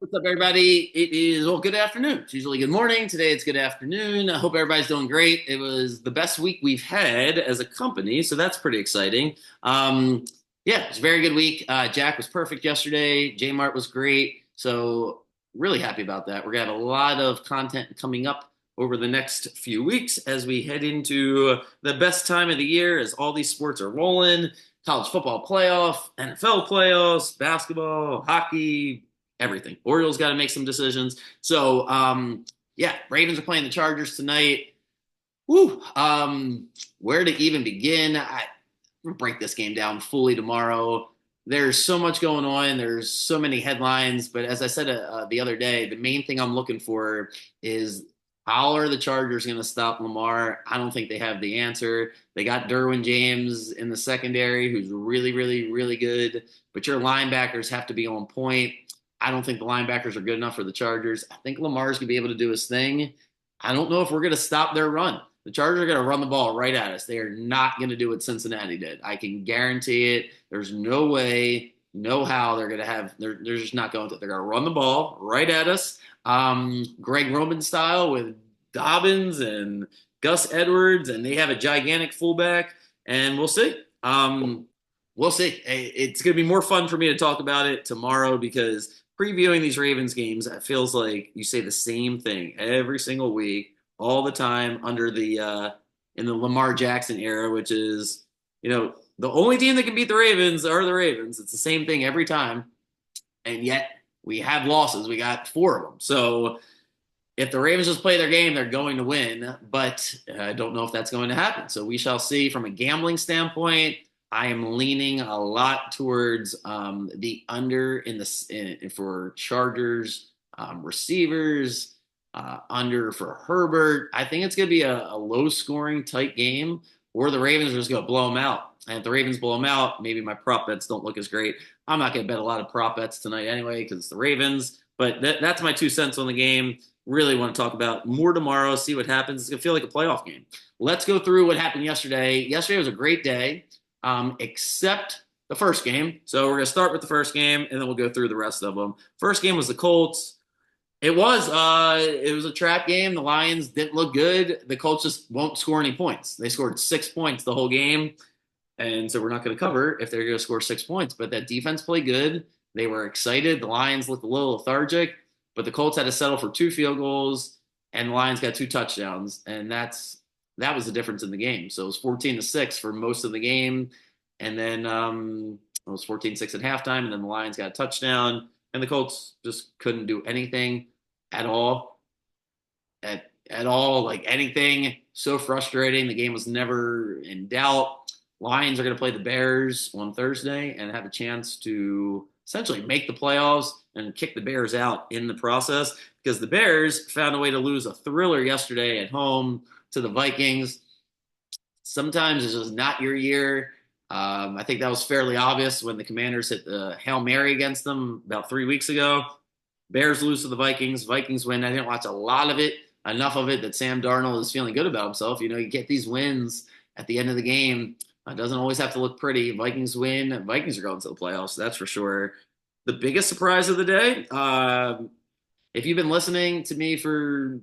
What's up, everybody? It is, well, good afternoon. It's usually good morning. Today it's good afternoon. I hope everybody's doing great. It was the best week we've had as a company, so that's pretty exciting. Yeah, it's a very good week. Jack was perfect yesterday. J Mart was great. So, really happy about that. We're going to have a lot of content coming up over the next few weeks as we head into the best time of the year as all these sports are rolling. College football playoff, NFL playoffs, basketball, hockey, everything. Orioles got to make some decisions. So, yeah, Ravens are playing the Chargers tonight. Woo, where to even begin? We'll break this game down fully tomorrow. There's so much going on. There's so many headlines. But as I said the other day, the main thing I'm looking for is how are the Chargers going to stop Lamar? I don't think they have the answer. They got Derwin James in the secondary, who's really, really, really good. But your linebackers have to be on point. I don't think the linebackers are good enough for the Chargers. I think Lamar's going to be able to do his thing. I don't know if we're going to stop their run. The Chargers are going to run the ball right at us. They are not going to do what Cincinnati did. I can guarantee it. There's no way, no how they're going to have. They're just not going to. They're going to run the ball right at us, Greg Roman style with Dobbins and Gus Edwards, and they have a gigantic fullback. And we'll see. We'll see. It's going to be more fun for me to talk about it tomorrow because previewing these Ravens games, it feels like you say the same thing every single week all the time under the in the Lamar Jackson era, which is the only team that can beat the Ravens are the Ravens. It's the same thing every time, and yet we have losses. We got four of them. So if the Ravens just play their game, they're going to win. But I don't know if that's going to happen. So we shall see. From a gambling standpoint, I am leaning a lot towards the under for Chargers receivers, under for Herbert. I think it's going to be a low scoring, tight game, or the Ravens are just going to blow them out. And if the Ravens blow them out, maybe my prop bets don't look as great. I'm not going to bet a lot of prop bets tonight anyway because it's the Ravens. But that's my 2 cents on the game. Really want to talk about more tomorrow, see what happens. It's going to feel like a playoff game. Let's go through what happened yesterday. Yesterday was a great day, except the first game. So we're going to start with the first game, and then we'll go through the rest of them. First game was the Colts. It was a trap game. The Lions didn't look good. The Colts just won't score any points. They scored 6 points the whole game. And so we're not going to cover if they're going to score 6 points. But that defense played good. They were excited. The Lions looked a little lethargic, but the Colts had to settle for 2 field goals, and the Lions got 2 touchdowns. And that was the difference in the game. So it was 14-6 for most of the game. And then it was 14-6 at halftime, and then the Lions got a touchdown, and the Colts just couldn't do anything at all. At all, like anything. So frustrating. The game was never in doubt. Lions are going to play the Bears on Thursday and have a chance to essentially make the playoffs and kick the Bears out in the process because the Bears found a way to lose a thriller yesterday at home to the Vikings. Sometimes it's just not your year. I think that was fairly obvious when the Commanders hit the Hail Mary against them about 3 weeks ago. Bears lose to the Vikings. Vikings win. I didn't watch a lot of it, enough of it that Sam Darnold is feeling good about himself. You get these wins at the end of the game. It doesn't always have to look pretty. Vikings win. Vikings are going to the playoffs. That's for sure. The biggest surprise of the day, if you've been listening to me for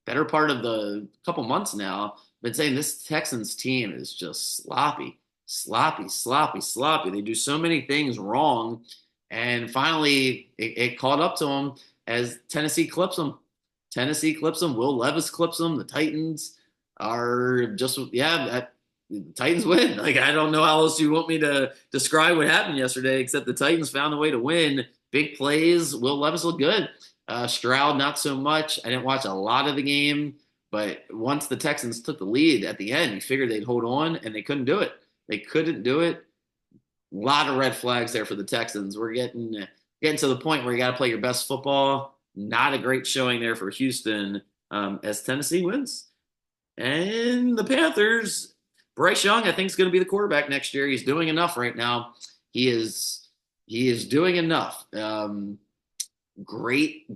better part of the couple months now, I've been saying this Texans team is just sloppy, sloppy, sloppy, sloppy. They do so many things wrong. And finally, it caught up to them as Tennessee clips them. Tennessee clips them. Will Levis clips them. The Titans are just, yeah, the Titans win. Like, I don't know how else you want me to describe what happened yesterday, except the Titans found a way to win. Big plays. Will Levis looked good. Stroud, not so much. I didn't watch a lot of the game, but once the Texans took the lead at the end, you figured they'd hold on, and they couldn't do it. They couldn't do it. A lot of red flags there for the Texans. We're getting to the point where you got to play your best football. Not a great showing there for Houston as Tennessee wins. And the Panthers, Bryce Young, I think, is going to be the quarterback next year. He's doing enough right now. He is doing enough. Great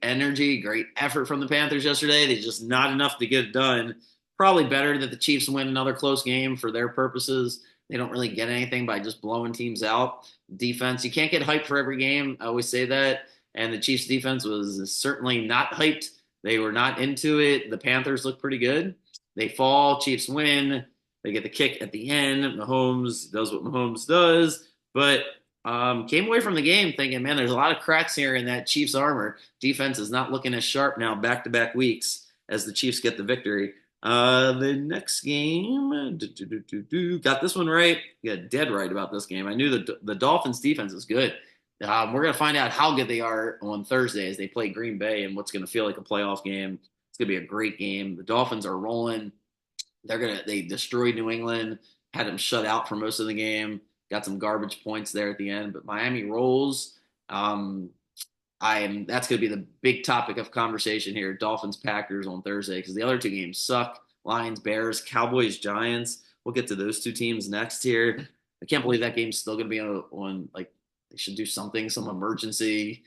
energy, great effort from the Panthers yesterday. They just not enough to get it done. Probably better that the Chiefs win another close game for their purposes. They don't really get anything by just blowing teams out. Defense, you can't get hyped for every game. I always say that. and the Chiefs defense was certainly not hyped. They were not into it. The Panthers look pretty good. They fall, Chiefs win. They get the kick at the end. Mahomes does what Mahomes does, but came away from the game thinking, man, there's a lot of cracks here in that Chiefs armor. Defense is not looking as sharp now, back-to-back weeks as the Chiefs get the victory. The next game, got this one right. Got dead right about this game. I knew the Dolphins defense is good. We're going to find out how good they are on Thursday as they play Green Bay and what's going to feel like a playoff game. It's going to be a great game. The Dolphins are rolling. They destroyed New England, had them shut out for most of the game, got some garbage points there at the end, but Miami rolls. That's going to be the big topic of conversation here. Dolphins Packers on Thursday because the other two games suck. Lions Bears, Cowboys Giants. We'll get to those two teams next here. I can't believe that game's still going to be on like they should do something, some emergency.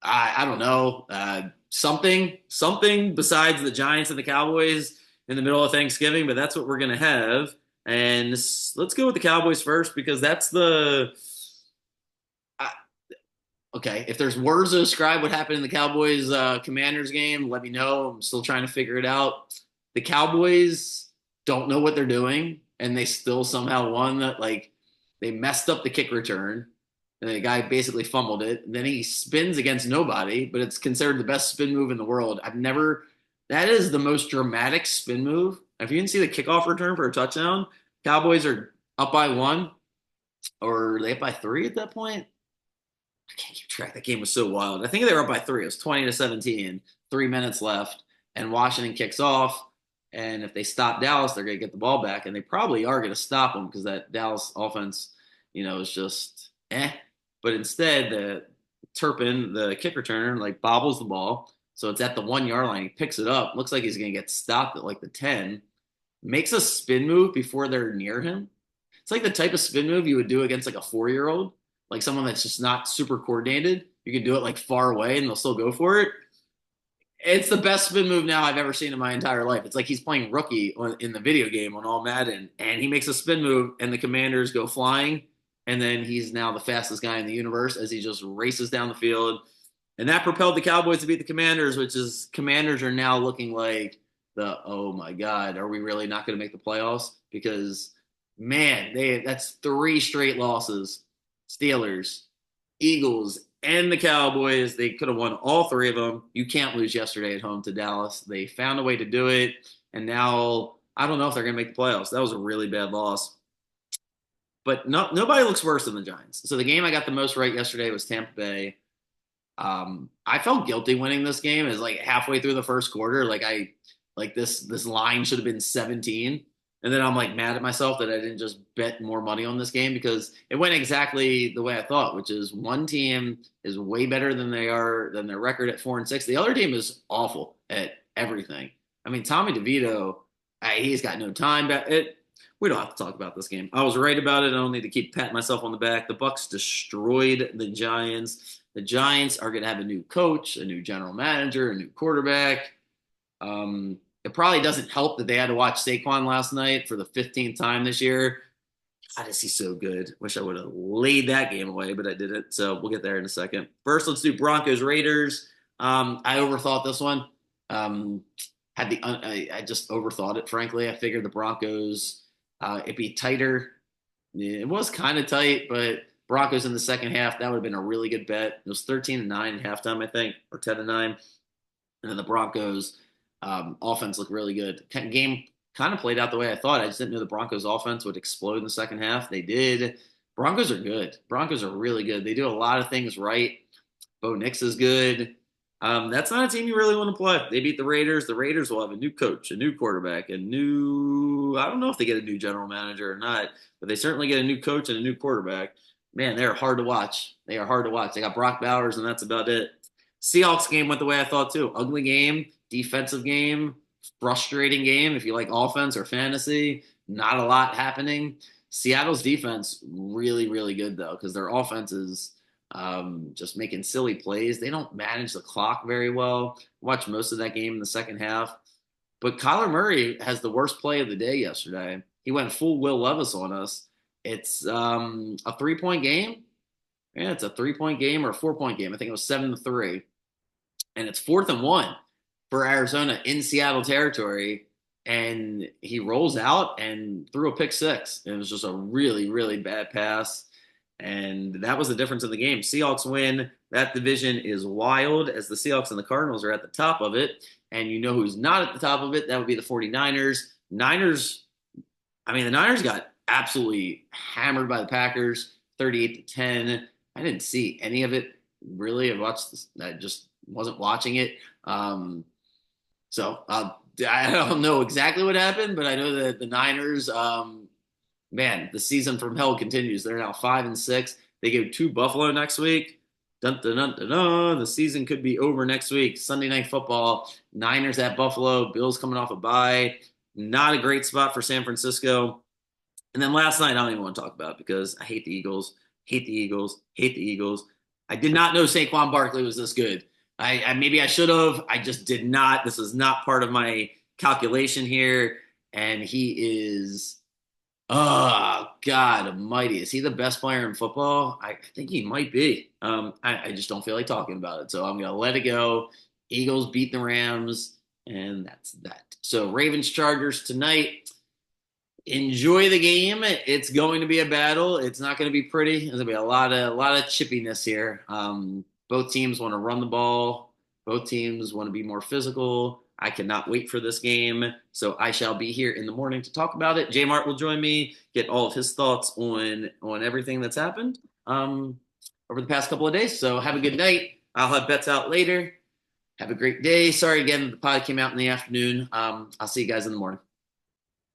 I don't know, something besides the Giants and the Cowboys in the middle of Thanksgiving, but that's what we're going to have. And let's go with the Cowboys first because that's okay, if there's words to describe what happened in the Cowboys Commanders game, let me know. I'm still trying to figure it out. The Cowboys don't know what they're doing, and they still somehow won. That like they messed up the kick return, and the guy basically fumbled it. And then he spins against nobody, but it's considered the best spin move in the world. That is the most dramatic spin move. If you didn't see the kickoff return for a touchdown, Cowboys are up by one, or are they up by three at that point? I can't keep track. That game was so wild. I think they were up by three. It was 20-17, 3 minutes left, and Washington kicks off. And if they stop Dallas, they're going to get the ball back, and they probably are going to stop them because that Dallas offense, is just eh. But instead, Turpin, the kick returner, like bobbles the ball, so it's at the 1 yard line. He picks it up. Looks like he's going to get stopped at like the 10. Makes a spin move before they're near him. It's like the type of spin move you would do against like a 4-year-old. Like someone that's just not super coordinated. You can do it like far away and they'll still go for it. It's the best spin move now I've ever seen in my entire life. It's like he's playing rookie in the video game on All Madden, and he makes a spin move, and the Commanders go flying, and then he's now the fastest guy in the universe as he just races down the field. And that propelled the Cowboys to beat the Commanders, which is Commanders are now looking like oh my God, are we really not going to make the playoffs? Because, man, that's 3 straight losses. Steelers, Eagles, and the Cowboys. They could have won all 3 of them. You can't lose yesterday at home to Dallas. They found a way to do it, and now I don't know if they're going to make the playoffs. That was a really bad loss. But nobody looks worse than the Giants. So the game I got the most right yesterday was Tampa Bay. I felt guilty winning this game. It was like halfway through the first quarter. This line should have been 17. And then I'm like mad at myself that I didn't just bet more money on this game because it went exactly the way I thought, which is one team is way better than their record at 4-6. The other team is awful at everything. I mean, Tommy DeVito, he's got no time. We don't have to talk about this game. I was right about it. I don't need to keep patting myself on the back. The Bucs destroyed the Giants. The Giants are going to have a new coach, a new general manager, a new quarterback. It probably doesn't help that they had to watch Saquon last night for the 15th time this year. God, is he so good? Wish I would have laid that game away, but I didn't. So we'll get there in a second. First, let's do Broncos Raiders. I overthought this one. I just overthought it, frankly. I figured the Broncos, it'd be tighter. It was kind of tight, but Broncos in the second half, that would have been a really good bet. It was 13-9 at halftime, I think, or 10-9. And then the Broncos offense looked really good. Game kind of played out the way I thought. I just didn't know the Broncos offense would explode in the second half. They did. Broncos are good. Broncos are really good. They do a lot of things right. Bo Nix is good. That's not a team you really want to play. They beat the Raiders. The Raiders will have a new coach, a new quarterback, I don't know if they get a new general manager or not, but they certainly get a new coach and a new quarterback. Man, they're hard to watch. They are hard to watch. They got Brock Bowers, and that's about it. Seahawks game went the way I thought, too. Ugly game, defensive game, frustrating game if you like offense or fantasy. Not a lot happening. Seattle's defense, really, really good, though, because their offense is just making silly plays. They don't manage the clock very well. Watched most of that game in the second half. But Kyler Murray has the worst play of the day yesterday. He went full Will Levis on us. It's a 3-point game. Yeah, it's a 3-point game or a 4-point game. I think it was 7-3, and it's 4th and 1 for Arizona in Seattle territory. And he rolls out and threw a pick six. It was just a really, really bad pass. And that was the difference in the game. Seahawks win. That division is wild as the Seahawks and the Cardinals are at the top of it. And you know who's not at the top of it? That would be the 49ers. The Niners got absolutely hammered by the Packers, 38-10. I didn't see any of it really. I watched this, I just wasn't watching it. So I don't know exactly what happened, but I know that the Niners, man, the season from hell continues. They're now 5-6. They go to Buffalo next week. Dun, dun, dun, dun, dun. The season could be over next week. Sunday Night Football. Niners at Buffalo. Bills coming off a bye. Not a great spot for San Francisco. And then last night, I don't even want to talk about it because I hate the Eagles, hate the Eagles, hate the Eagles. I did not know Saquon Barkley was this good. I maybe I should have. I just did not. This is not part of my calculation here. And he is, oh God Almighty, is he the best player in football? I think he might be. I just don't feel like talking about it, so I'm gonna let it go. Eagles beat the Rams, and that's that. So Ravens Chargers tonight. Enjoy the game. It's going to be a battle. It's not going to be pretty. There's going to be a lot of chippiness here. Both teams want to run the ball. Both teams want to be more physical. I cannot wait for this game. So I shall be here in the morning to talk about it. J Mart will join me, get all of his thoughts on everything that's happened over the past couple of days. So have a good night. I'll have bets out later. Have a great day. Sorry again, the pod came out in the afternoon. I'll see you guys in the morning.